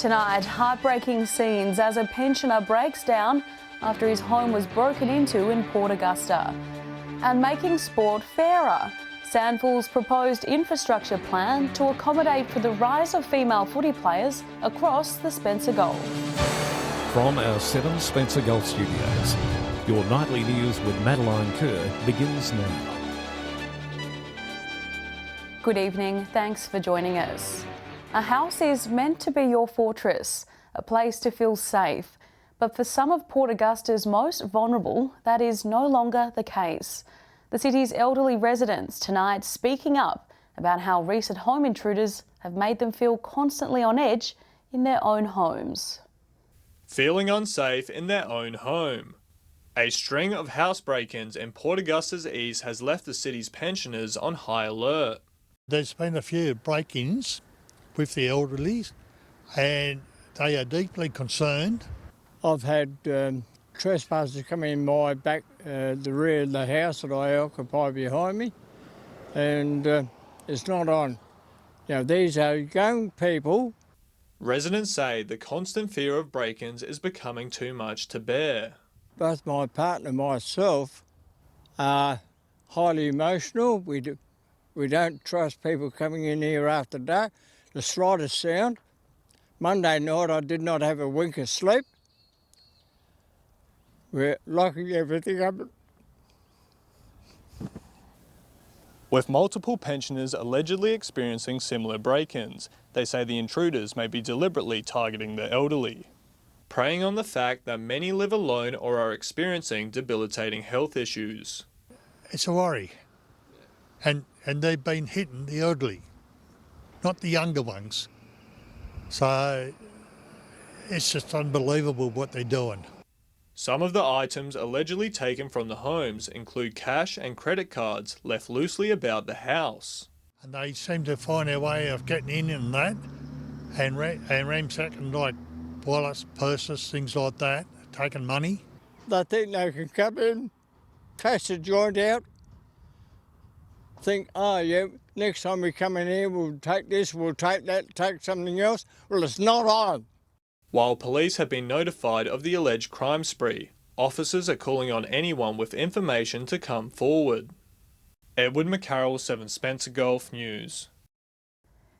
Tonight, heartbreaking scenes as a pensioner breaks down after his home was broken into in Port Augusta. And making sport fairer. Sandful's proposed infrastructure plan to accommodate for the rise of female footy players across the Spencer Gulf. From our 7 Spencer Gulf studios, your nightly news with Madeline Kerr begins now. Good evening, thanks for joining us. A house is meant to be your fortress, a place to feel safe. But for some of Port Augusta's most vulnerable, that is no longer the case. The city's elderly residents tonight speaking up about how recent home intruders have made them feel constantly on edge in their own homes. Feeling unsafe in their own home. A string of house break-ins in Port Augusta's east has left the city's pensioners on high alert. There's been a few break-ins with the elderly and they are deeply concerned. I've had trespassers come in my back, the rear of the house that I occupy behind me, and it's not on. You know, these are young people. Residents say the constant fear of break-ins is becoming too much to bear. Both my partner and myself are highly emotional. We don't trust people coming in here after dark. The slightest sound. Monday night I did not have a wink of sleep. We're locking everything up. With multiple pensioners allegedly experiencing similar break-ins, they say the intruders may be deliberately targeting the elderly, preying on the fact that many live alone or are experiencing debilitating health issues. It's a worry. And they've been hitting the elderly, not the younger ones. So it's just unbelievable what they're doing. Some of the items allegedly taken from the homes include cash and credit cards left loosely about the house. And they seem to find their way of getting in and that, and ransacking like wallets, purses, things like that, taking money. They think they can come in, cash the joint out, think, oh yeah, next time we come in here we'll take this, we'll take that, take something else. Well, it's not on. While police have been notified of the alleged crime spree, officers are calling on anyone with information to come forward. Edward McCarroll, 7 Spencer Gulf News.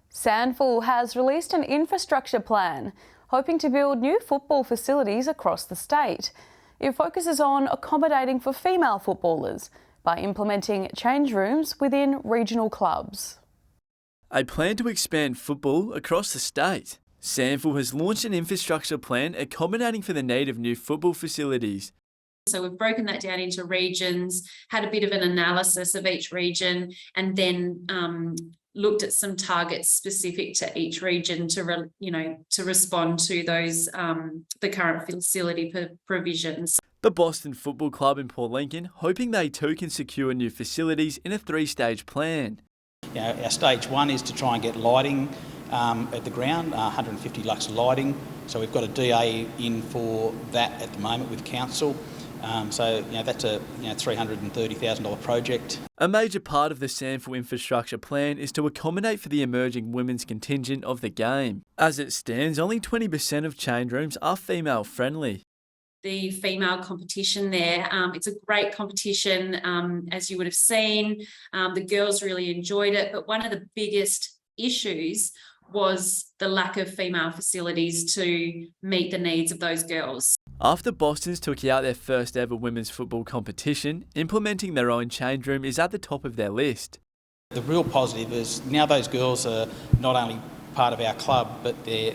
Sandful has released an infrastructure plan, hoping to build new football facilities across the state. It focuses on accommodating for female footballers by implementing change rooms within regional clubs. A plan to expand football across the state. Sandful has launched an infrastructure plan accommodating for the need of new football facilities. So we've broken that down into regions, had a bit of an analysis of each region, and then looked at some targets specific to each region to respond to those the current facility provisions. The Boston Football Club in Port Lincoln hoping they too can secure new facilities in a 3-stage plan. Our stage 1 is to try and get lighting at the ground, 150 lux lighting. So we've got a DA in for that at the moment with council. So that's a $330,000 project. A major part of the Sandful infrastructure plan is to accommodate for the emerging women's contingent of the game. As it stands, only 20% of change rooms are female friendly. The female competition there, it's a great competition, as you would have seen. The girls really enjoyed it, but one of the biggest issues was the lack of female facilities to meet the needs of those girls. After Boston's took out their first ever women's football competition, implementing their own change room is at the top of their list. The real positive is now those girls are not only part of our club, but they're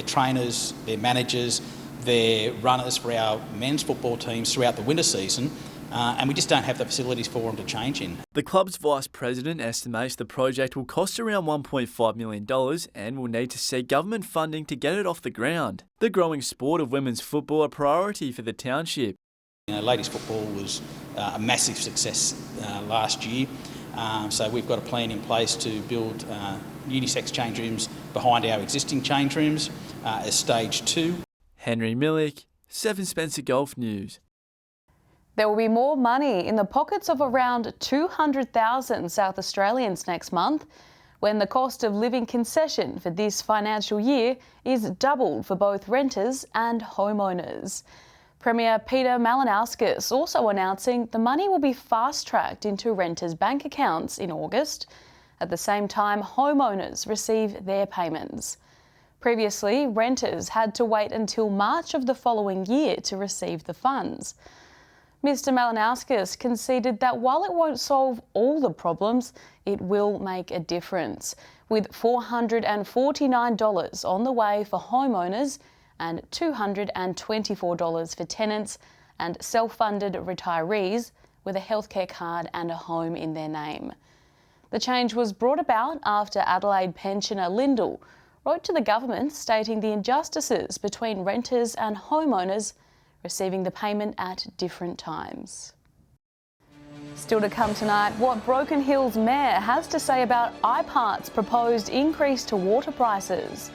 trainers, they're managers, they're runners for our men's football teams throughout the winter season. And we just don't have the facilities for them to change in. The club's vice president estimates the project will cost around $1.5 million and will need to seek government funding to get it off the ground. The growing sport of women's football a priority for the township. Ladies football was a massive success last year, so we've got a plan in place to build unisex change rooms behind our existing change rooms as stage 2. Henry Millick, 7 Spencer Gulf News. There will be more money in the pockets of around 200,000 South Australians next month when the cost of living concession for this financial year is doubled for both renters and homeowners. Premier Peter Malinowskis also announcing the money will be fast-tracked into renters' bank accounts in August. At the same time, homeowners receive their payments. Previously, renters had to wait until March of the following year to receive the funds. Mr Malinowskis conceded that while it won't solve all the problems, it will make a difference, with $449 on the way for homeowners and $224 for tenants and self-funded retirees with a healthcare card and a home in their name. The change was brought about after Adelaide pensioner Lyndall wrote to the government stating the injustices between renters and homeowners receiving the payment at different times. Still to come tonight, what Broken Hill's mayor has to say about IPART's proposed increase to water prices.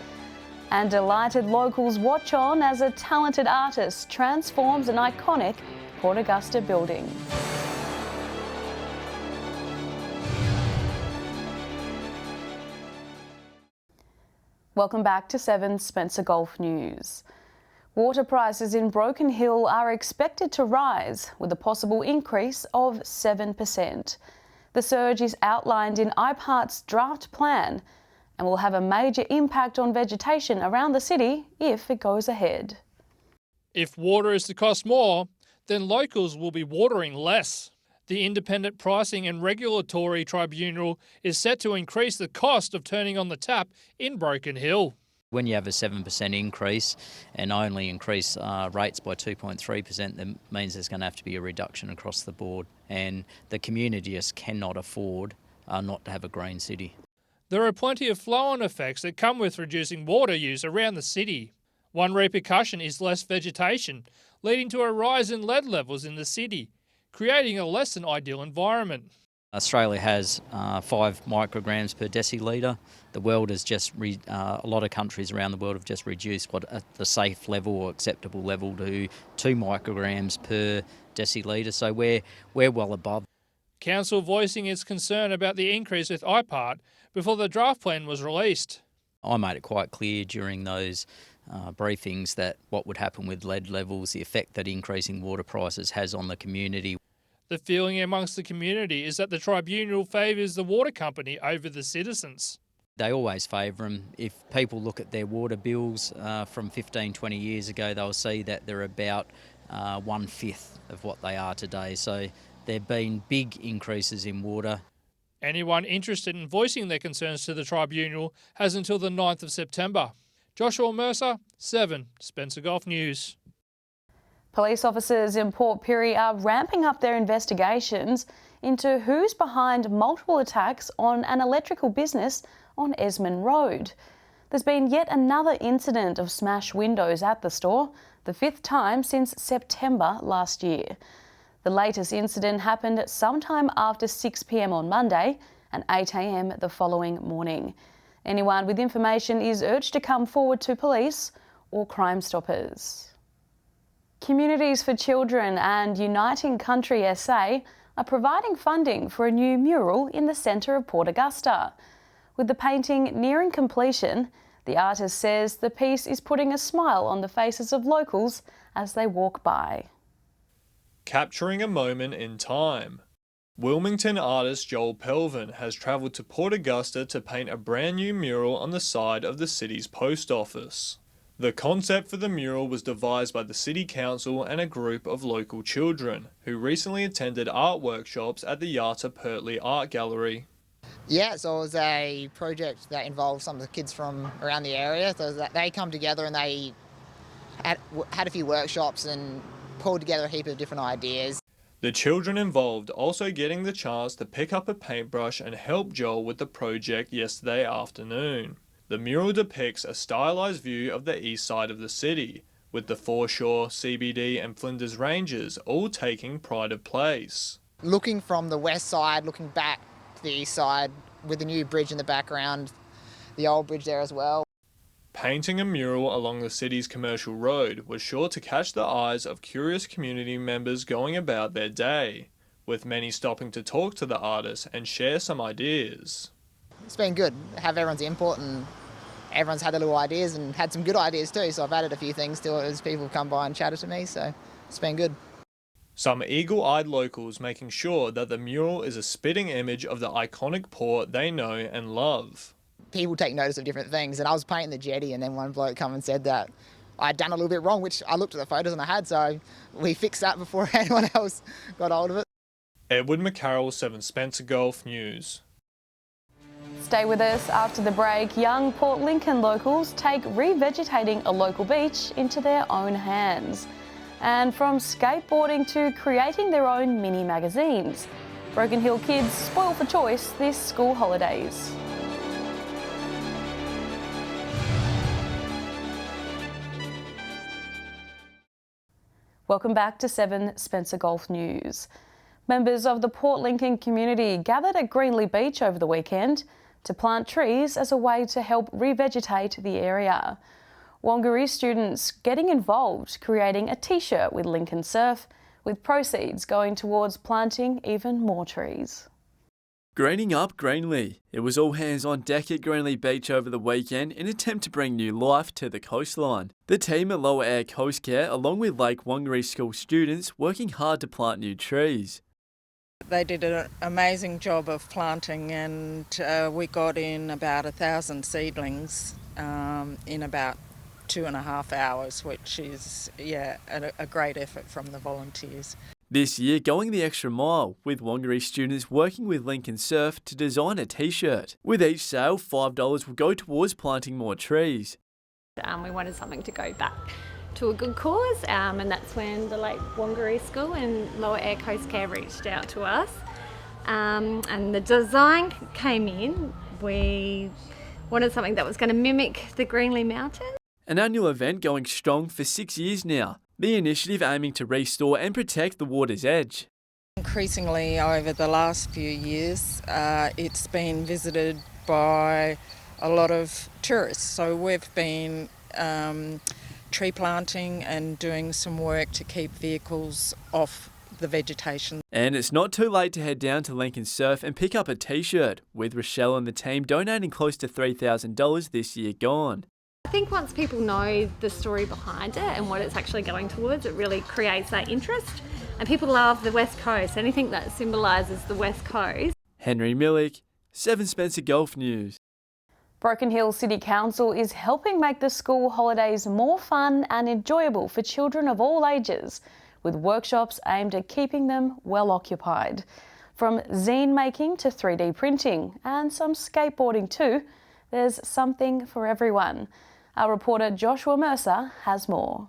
And delighted locals watch on as a talented artist transforms an iconic Port Augusta building. Welcome back to 7's Spencer Golf News. Water prices in Broken Hill are expected to rise with a possible increase of 7%. The surge is outlined in IPART's draft plan and will have a major impact on vegetation around the city if it goes ahead. If water is to cost more, then locals will be watering less. The Independent Pricing and Regulatory Tribunal is set to increase the cost of turning on the tap in Broken Hill. When you have a 7% increase and only increase rates by 2.3%, that means there's going to have to be a reduction across the board. And the community just cannot afford not to have a green city. There are plenty of flow-on effects that come with reducing water use around the city. One repercussion is less vegetation, leading to a rise in lead levels in the city, creating a less than ideal environment. Australia has 5 micrograms per decilitre. The world has just, a lot of countries around the world have just reduced the safe level or acceptable level to 2 micrograms per decilitre. So we're well above. Council voicing its concern about the increase with IPART before the draft plan was released. I made it quite clear during those briefings that what would happen with lead levels, the effect that increasing water prices has on the community. The feeling amongst the community is that the tribunal favours the water company over the citizens. They always favour them. If people look at their water bills from 15, 20 years ago, they'll see that they're about 1/5 of what they are today. So there have been big increases in water. Anyone interested in voicing their concerns to the tribunal has until the 9th of September. Joshua Mercer, 7, Spencer Golf News. Police officers in Port Pirie are ramping up their investigations into who's behind multiple attacks on an electrical business on Esmond Road. There's been yet another incident of smashed windows at the store, the 5th time since September last year. The latest incident happened sometime after 6 p.m. on Monday and 8 a.m. the following morning. Anyone with information is urged to come forward to police or Crime Stoppers. Communities for Children and Uniting Country SA are providing funding for a new mural in the centre of Port Augusta. With the painting nearing completion, the artist says the piece is putting a smile on the faces of locals as they walk by. Capturing a moment in time. Wilmington artist Joel Pelvin has travelled to Port Augusta to paint a brand new mural on the side of the city's post office. The concept for the mural was devised by the City Council and a group of local children who recently attended art workshops at the Yata Pertley Art Gallery. Yeah, so it was a project that involved some of the kids from around the area. So that they come together and they had a few workshops and pulled together a heap of different ideas. The children involved also getting the chance to pick up a paintbrush and help Joel with the project yesterday afternoon. The mural depicts a stylised view of the east side of the city, with the foreshore, CBD and Flinders Ranges all taking pride of place. Looking from the west side, looking back to the east side, with the new bridge in the background, the old bridge there as well. Painting a mural along the city's commercial road was sure to catch the eyes of curious community members going about their day, with many stopping to talk to the artist and share some ideas. it's been good. Have everyone's input, and everyone's had their little ideas and had some good ideas too. So I've added a few things to it as people come by and chatted to me. So it's been good. Some eagle-eyed locals making sure that the mural is a spitting image of the iconic port they know and love. People take notice of different things, and I was painting the jetty, and then one bloke come and said that I'd done a little bit wrong, which I looked at the photos and I had, so we fixed that before anyone else got hold of it. Edward McCarroll, 7 Spencer Golf News. Stay with us after the break. Young Port Lincoln locals take revegetating a local beach into their own hands. And from skateboarding to creating their own mini magazines, Broken Hill kids spoil for choice this school holidays. Welcome back to 7 Spencer Golf News. Members of the Port Lincoln community gathered at Greenlee Beach over the weekend to plant trees as a way to help revegetate the area. Whangaree students getting involved, creating a t-shirt with Lincoln Surf, with proceeds going towards planting even more trees. Greening up Greenlee. It was all hands on deck at Greenlee Beach over the weekend in an attempt to bring new life to the coastline. The team at Lower Air Coast Care, along with Lake Whangaree School students, working hard to plant new trees. They did an amazing job of planting, and we got in about 1,000 seedlings in about 2.5 hours, which is, a great effort from the volunteers. This year, going the extra mile, with Whangaree students working with Lincoln Surf to design a t-shirt. With each sale, $5 will go towards planting more trees. We wanted something to go back to a good cause, and that's when the Lake Whangaree School and Lower Air Coast Care reached out to us. And the design came in. We wanted something that was going to mimic the Greenlee Mountain. An annual event going strong for 6 years now. The initiative aiming to restore and protect the water's edge. Increasingly over the last few years, it's been visited by a lot of tourists. So we've been tree planting and doing some work to keep vehicles off the vegetation. And it's not too late to head down to Lincoln Surf and pick up a t-shirt, with Rochelle and the team donating close to $3,000 this year gone. I think once people know the story behind it and what it's actually going towards, it really creates that interest. And people love the West Coast, anything that symbolises the West Coast. Henry Millick, 7 Spencer Golf News. Broken Hill City Council is helping make the school holidays more fun and enjoyable for children of all ages, with workshops aimed at keeping them well occupied. From zine making to 3D printing and some skateboarding too, there's something for everyone. Our reporter Joshua Mercer has more.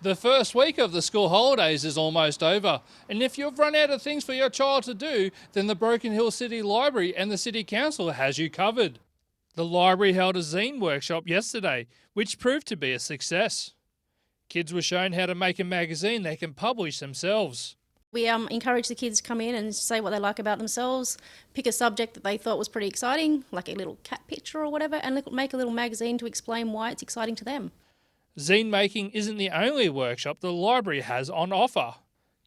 The first week of the school holidays is almost over, and if you've run out of things for your child to do, then the Broken Hill City Library and the City Council has you covered. The library held a zine workshop yesterday, which proved to be a success. Kids were shown how to make a magazine they can publish themselves. We encourage the kids to come in and say what they like about themselves, pick a subject that they thought was pretty exciting, like a little cat picture or whatever, and make a little magazine to explain why it's exciting to them. Zine making isn't the only workshop the library has on offer.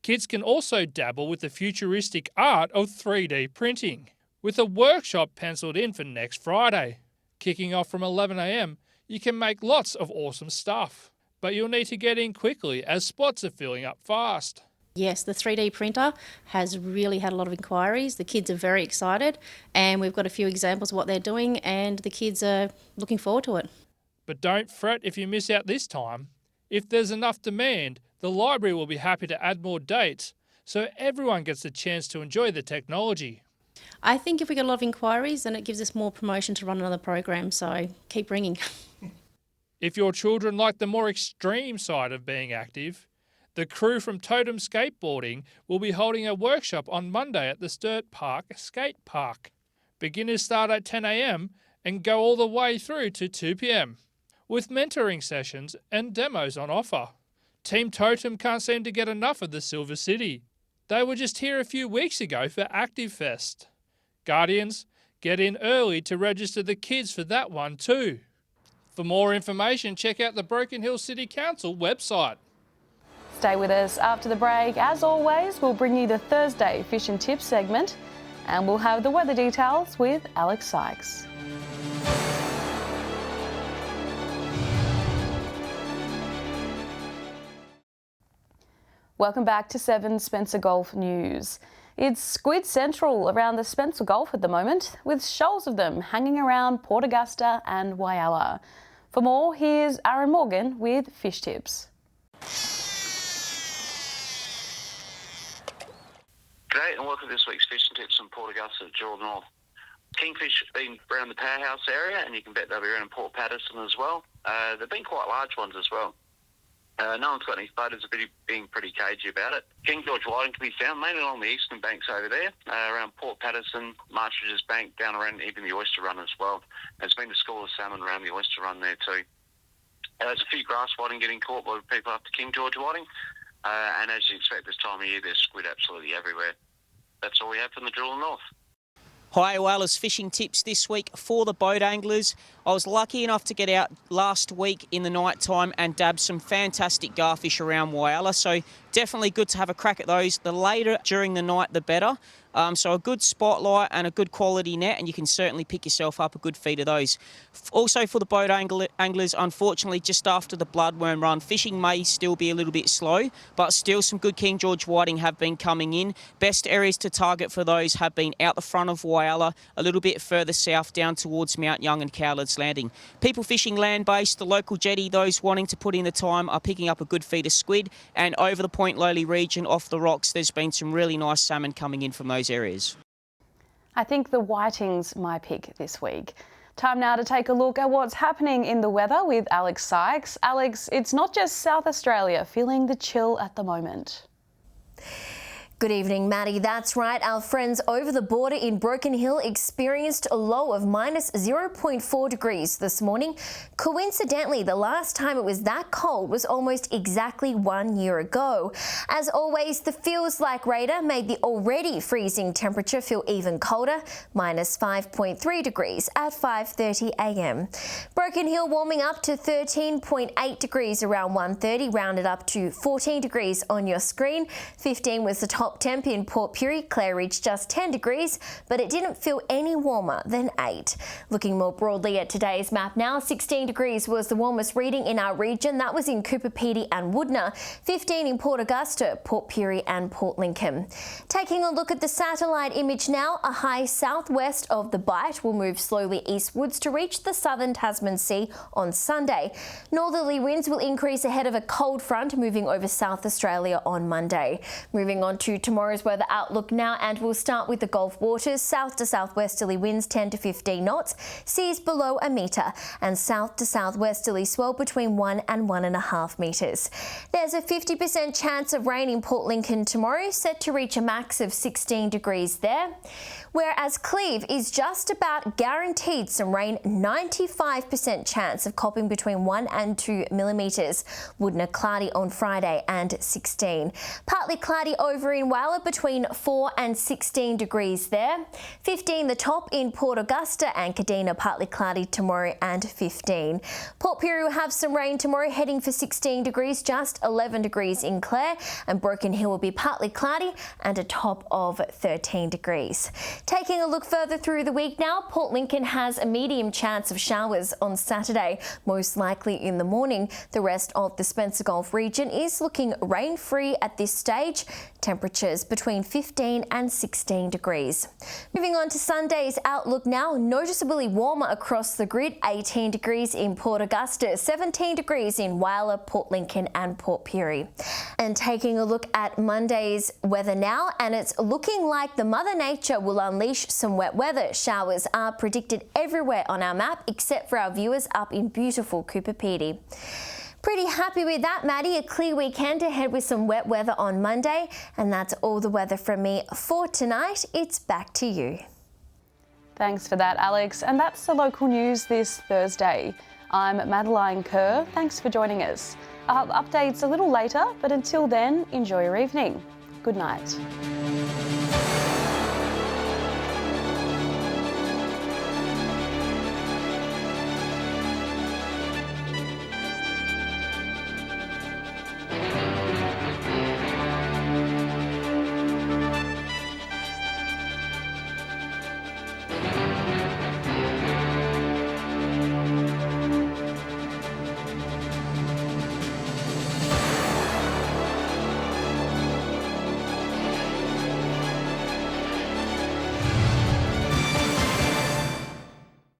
Kids can also dabble with the futuristic art of 3D printing, with a workshop penciled in for next Friday. Kicking off from 11 a.m, you can make lots of awesome stuff, but you'll need to get in quickly as spots are filling up fast. Yes, the 3D printer has really had a lot of inquiries. The kids are very excited, and we've got a few examples of what they're doing, and the kids are looking forward to it. But don't fret if you miss out this time. If there's enough demand, the library will be happy to add more dates so everyone gets the chance to enjoy the technology. I think if we get a lot of inquiries, then it gives us more promotion to run another program, so keep ringing. If your children like the more extreme side of being active, the crew from Totem Skateboarding will be holding a workshop on Monday at the Sturt Park Skate Park. Beginners start at 10 a.m. and go all the way through to 2 p.m, with mentoring sessions and demos on offer. Team Totem can't seem to get enough of the Silver City. They were just here a few weeks ago for Active Fest. Guardians, get in early to register the kids for that one too. For more information, check out the Broken Hill City Council website. Stay with us after the break. As always, we'll bring you the Thursday Fish and Tips segment. And we'll have the weather details with Alex Sykes. Welcome back to 7 Spencer Golf News. It's squid central around the Spencer Gulf at the moment, with shoals of them hanging around Port Augusta and Whyalla. For more, here's Aaron Morgan with Fish Tips. G'day and welcome to this week's Fishing Tips from Port Augusta to Jordan North. Kingfish have been around the powerhouse area, and you can bet they'll be around Port Patterson as well. They've been quite large ones as well. No one's got any photos of being pretty cagey about it. King George whiting can be found mainly along the eastern banks over there, around Port Patterson, Marshridge's Bank, down around even the Oyster Run as well. There's been a school of salmon around the Oyster Run there too. There's a few grass whiting getting caught by people after King George whiting, and as you expect this time of year, there's squid absolutely everywhere. That's all we have from the Jordan North. Hi, Whyallah's fishing tips this week for the boat anglers. I was lucky enough to get out last week in the night time and dab some fantastic garfish around Whyalla, so definitely good to have a crack at those. The later during the night, the better. So a good spotlight and a good quality net, and you can certainly pick yourself up a good feed of those. Also for the boat anglers, unfortunately, just after the bloodworm run, fishing may still be a little bit slow, but still some good King George whiting have been coming in. Best areas to target for those have been out the front of Whyalla, a little bit further south down towards Mount Young and Cowlard's Landing. People fishing land-based, the local jetty, those wanting to put in the time are picking up a good feed of squid, and over the Point Lowly region off the rocks, there's been some really nice salmon coming in from those areas. I think the whiting's my pick this week. Time now to take a look at what's happening in the weather with Alex Sykes. Alex, it's not just South Australia feeling the chill at the moment. Good evening, Maddie. That's right. Our friends over the border in Broken Hill experienced a low of minus 0.4 degrees this morning. Coincidentally, the last time it was that cold was almost exactly 1 year ago. As always, the Feels Like radar made the already freezing temperature feel even colder, minus 5.3 degrees at 5:30 a.m. Broken Hill warming up to 13.8 degrees around 1:30, rounded up to 14 degrees on your screen. 15 was the top temp in Port Pirie. Clare reached just 10 degrees, but it didn't feel any warmer than 8. Looking more broadly at today's map now, 16 degrees was the warmest reading in our region. That was in Cooper Pedy and Woodner. 15 in Port Augusta, Port Pirie and Port Lincoln. Taking a look at the satellite image now, a high southwest of the Bight will move slowly eastwards to reach the southern Tasman Sea on Sunday. Northerly winds will increase ahead of a cold front moving over South Australia on Monday. Moving on to tomorrow's weather outlook now, and we'll start with the Gulf waters. South to southwesterly winds 10 to 15 knots, seas below a metre, and south to southwesterly swell between 1 and 1.5 metres. There's a 50% chance of rain in Port Lincoln tomorrow, set to reach a max of 16 degrees there. Whereas Cleve is just about guaranteed some rain, 95% chance of copping between 1 and 2 millimetres. Woodner cloudy on Friday and 16. Partly cloudy over in Whyalla between 4 and 16 degrees there. 15 the top in Port Augusta, and Kadina partly cloudy tomorrow and 15. Port Pirie will have some rain tomorrow, heading for 16 degrees, just 11 degrees in Clare, and Broken Hill will be partly cloudy and a top of 13 degrees. Taking a look further through the week now, Port Lincoln has a medium chance of showers on Saturday, most likely in the morning. The rest of the Spencer Gulf region is looking rain-free at this stage. Temperatures between 15 and 16 degrees. Moving on to Sunday's outlook now, noticeably warmer across the grid, 18 degrees in Port Augusta, 17 degrees in Whyalla, Port Lincoln and Port Pirie. And taking a look at Monday's weather now, and it's looking like the Mother Nature will unleash some wet weather. Showers are predicted everywhere on our map, except for our viewers up in beautiful Cooper Pedy. Pretty happy with that, Maddie. A clear weekend ahead with some wet weather on Monday. And that's all the weather from me for tonight. It's back to you. Thanks for that, Alex. And that's the local news this Thursday. I'm Madeline Kerr. Thanks for joining us. I'll have updates a little later, but until then, enjoy your evening. Good night.